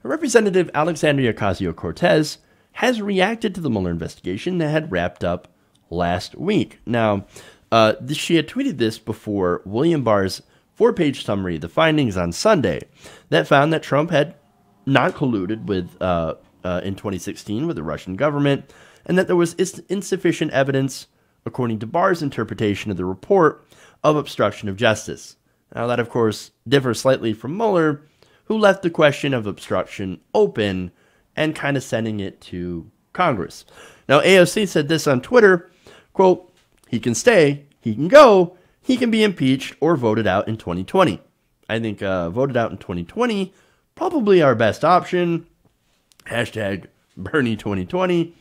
Representative Alexandria Ocasio-Cortez has reacted to the Mueller investigation that had wrapped up last week. Now, she had tweeted this before William Barr's 4-page summary of the findings on Sunday that found that Trump had not colluded with in 2016 with the Russian government, and that there was insufficient evidence, according to Barr's interpretation of the report, of obstruction of justice. Now, that, of course, differs slightly from Mueller, who left the question of obstruction open and kind of sending it to Congress. Now, AOC said this on Twitter, quote, "He can stay, he can go, he can be impeached or voted out in 2020. I think voted out in 2020, probably our best option. Hashtag Bernie 2020.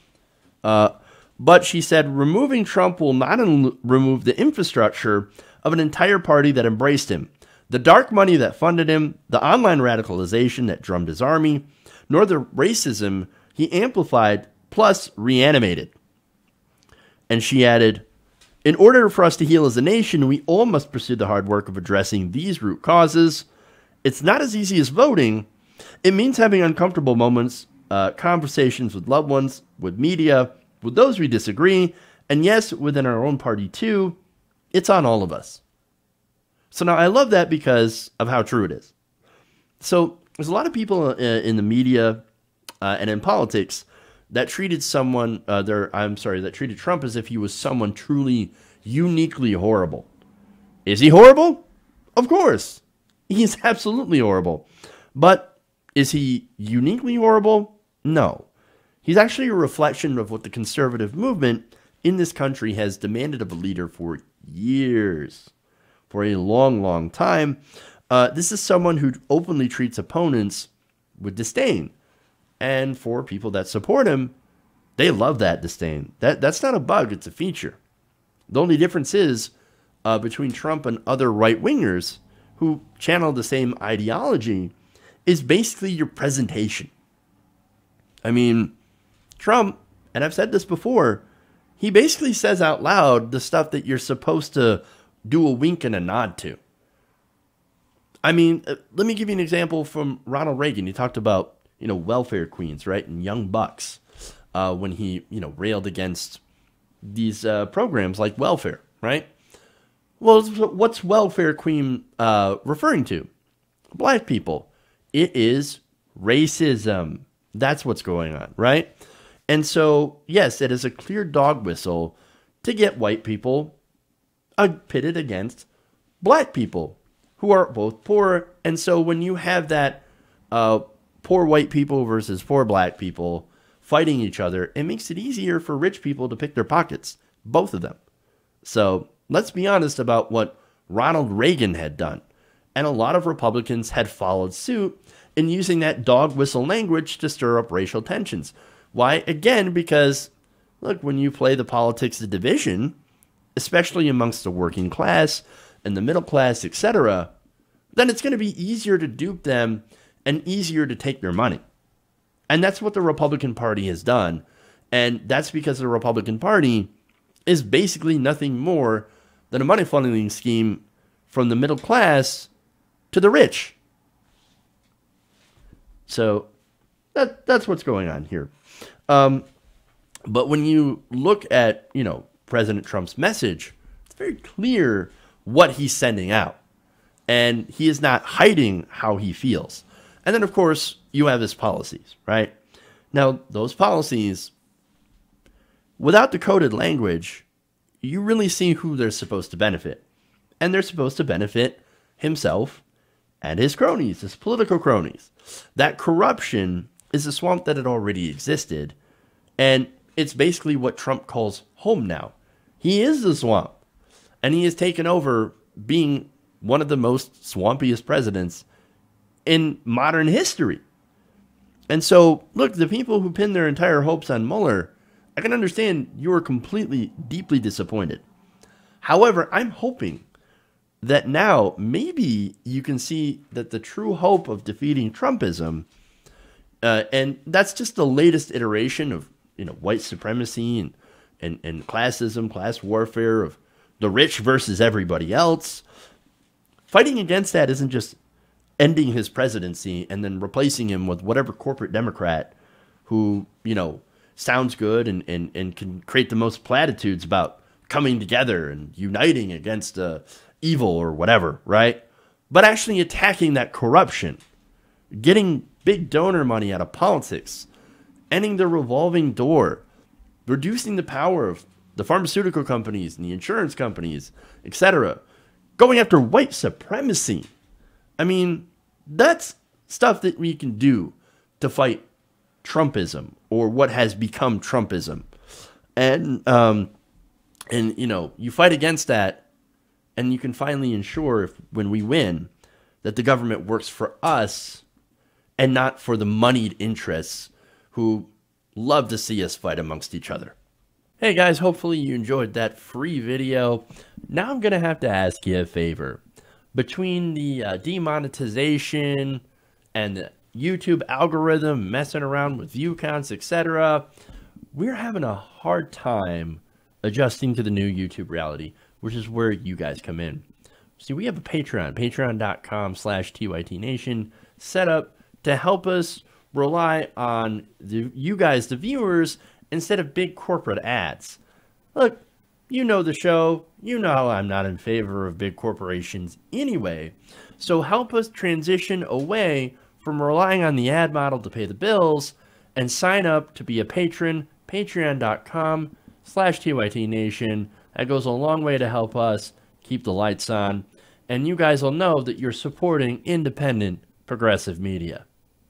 But she said, removing Trump will not remove the infrastructure of an entire party that embraced him, the dark money that funded him, the online radicalization that drummed his army, nor the racism he amplified plus reanimated." And she added, "In order for us to heal as a nation, we all must pursue the hard work of addressing these root causes. It's not as easy as voting. It means having uncomfortable moments, conversations with loved ones, with media, with those we disagree, and yes, within our own party too. It's on all of us." So now I love that because of how true it is. So there's a lot of people in the media and in politics that treated that treated Trump as if he was someone truly uniquely horrible. Is he horrible? Of course. He's absolutely horrible. But is he uniquely horrible? No. He's actually a reflection of what the conservative movement in this country has demanded of a leader for years, for a long, long time. This is someone who openly treats opponents with disdain. And for people that support him, they love that disdain. That's not a bug, it's a feature. The only difference is between Trump and other right-wingers who channel the same ideology is basically your presentation. I mean, Trump, and I've said this before, he basically says out loud the stuff that you're supposed to do a wink and a nod to. I mean, let me give you an example from Ronald Reagan. He talked about, welfare queens, right? And young bucks when he, railed against these programs like welfare, right? Well, what's welfare queen referring to? Black people. It is racism. That's what's going on, right? And so, yes, it is a clear dog whistle to get white people pitted against black people who are both poor. And so when you have that poor white people versus poor black people fighting each other, it makes it easier for rich people to pick their pockets, both of them. So let's be honest about what Ronald Reagan had done. And a lot of Republicans had followed suit in using that dog whistle language to stir up racial tensions. Why? Again, because, look, when you play the politics of division, especially amongst the working class and the middle class, etc., then it's going to be easier to dupe them and easier to take their money. And that's what the Republican Party has done. And that's because the Republican Party is basically nothing more than a money funneling scheme from the middle class to the rich. So that's what's going on here. But when you look at, President Trump's message, it's very clear what he's sending out. And he is not hiding how he feels. And then, of course, you have his policies, right? Now, those policies, without the coded language, you really see who they're supposed to benefit. And they're supposed to benefit himself and his cronies, his political cronies. That corruption is a swamp that had already existed. And it's basically what Trump calls home now. He is the swamp. And he has taken over being one of the most swampiest presidents in modern history. And so, look, the people who pin their entire hopes on Mueller, I can understand you are completely, deeply disappointed. However, I'm hoping that now maybe you can see that the true hope of defeating Trumpism, and that's just the latest iteration of white supremacy and classism, class warfare of the rich versus everybody else. Fighting against that isn't just ending his presidency and then replacing him with whatever corporate Democrat who, sounds good and can create the most platitudes about coming together and uniting against evil or whatever, right? But actually attacking that corruption, getting big donor money out of politics, ending the revolving door, reducing the power of the pharmaceutical companies and the insurance companies, etc., going after white supremacy. I mean, that's stuff that we can do to fight Trumpism, or what has become Trumpism. And you fight against that, and you can finally ensure, when we win, that the government works for us and not for the moneyed interests who love to see us fight amongst each other. Hey guys, hopefully you enjoyed that free video. Now I'm going to have to ask you a favor. Between the demonetization and the YouTube algorithm messing around with view counts, etc., we're having a hard time adjusting to the new YouTube reality, which is where you guys come in. See, we have a Patreon, patreon.com/TYTNation, set up to help us rely on you guys, the viewers, instead of big corporate ads. Look, you know the show. You know I'm not in favor of big corporations anyway. So help us transition away from relying on the ad model to pay the bills and sign up to be a patron, patreon.com/TYTNation. That goes a long way to help us keep the lights on. And you guys will know that you're supporting independent, progressive media.